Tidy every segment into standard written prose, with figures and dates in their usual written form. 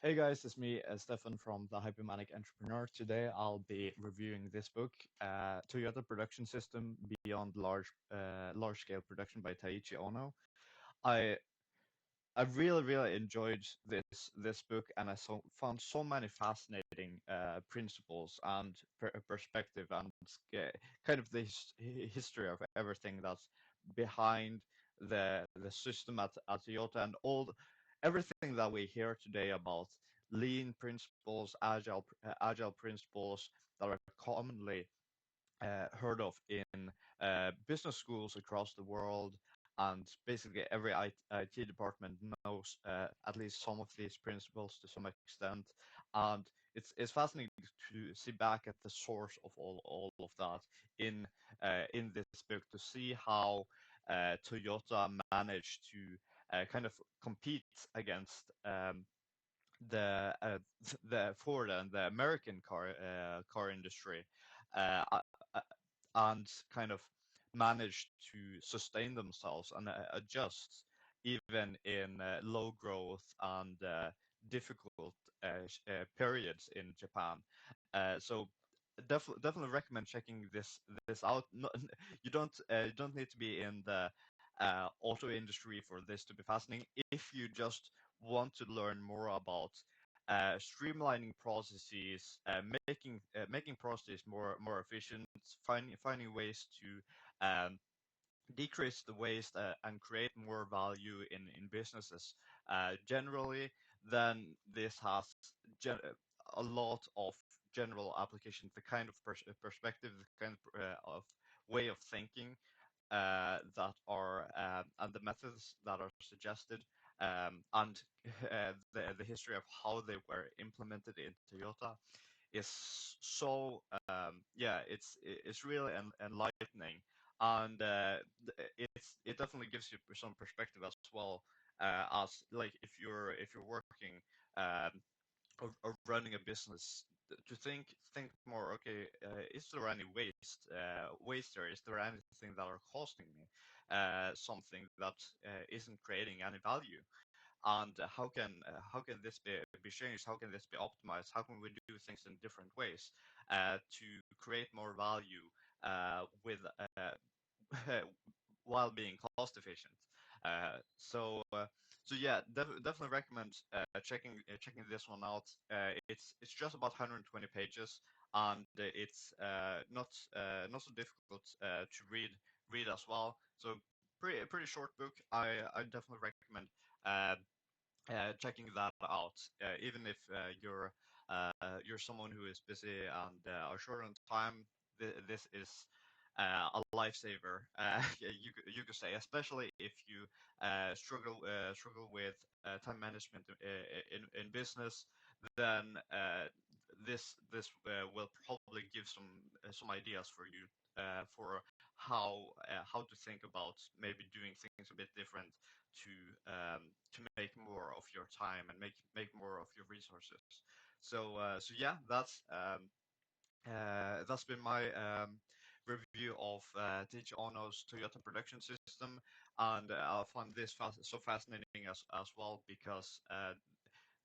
Hey guys, it's me, Stefan from the Hypermanic Entrepreneur. Today I'll be reviewing this book, Toyota Production System Beyond Large Scale Production by Taiichi Ohno. I I really enjoyed this book, and found so many fascinating principles and perspective, and kind of the history of everything that's behind the system at Toyota, and everything that we hear today about lean principles, agile principles that are commonly heard of in business schools across the world, and basically every IT department knows at least some of these principles to some extent. And it's fascinating to see back at the source of all of that in this book, to see how Toyota managed to kind of compete against the uh, the Ford and the American car industry, uh, uh, and kind of managed to sustain themselves and adjust even in low growth and difficult periods in Japan. So definitely recommend checking this out. No, you don't need to be in the auto industry for this to be fascinating. If you just want to learn more about streamlining processes, making processes more efficient, finding ways to um, decrease the waste and create more value in businesses generally, then this has a lot of general applications, the kind of perspective, the kind of way of thinking that are and the methods that are suggested, and the history of how they were implemented in Toyota is so yeah, it's really enlightening, and it definitely gives you some perspective as well, as like if you're working um, or running a business, to think more, okay, is there any waste there? Is there anything that are costing me something that isn't creating any value? And how can this be changed? How can this be optimized? How can we do things in different ways to create more value with while being cost efficient? So yeah, definitely recommend checking this one out. It's just about 120 pages, and it's not so difficult to read as well. So pretty short book. I definitely recommend uh, checking that out, even if you're someone who is busy and are short on time. This is a lifesaver, you could say, especially if you struggle with time management in business. Then this will probably give some ideas for you for how to think about maybe doing things a bit different to make more of your time and make more of your resources. So yeah, that's been my review of Taiichi Ohno's Toyota Production System, and I find this so fascinating as well, because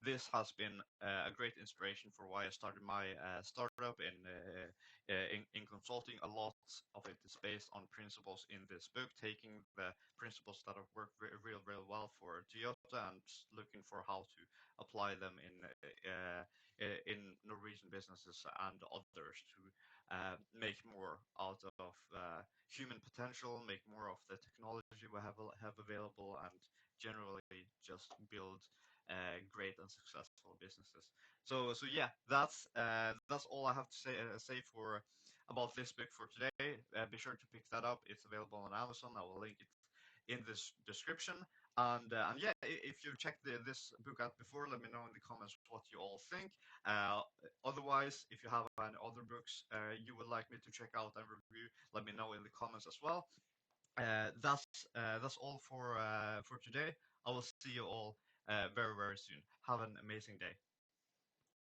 this has been a great inspiration for why I started my startup in consulting. A lot of it is based on principles in this book, taking the principles that have worked real well for Toyota and looking for how to apply them in Norwegian businesses and others to make more out of human potential, make more of the technology we have available, and generally just build great and successful businesses. So yeah, that's all I have to say for about this book for today. Be sure to pick that up. It's available on Amazon. I will link it in this description. And yeah, if you've checked this book out before, let me know in the comments what you all think. Uh, Otherwise, if you have any other books you would like me to check out and review, let me know in the comments as well. That's all for today. I will see you all very soon. Have an amazing day.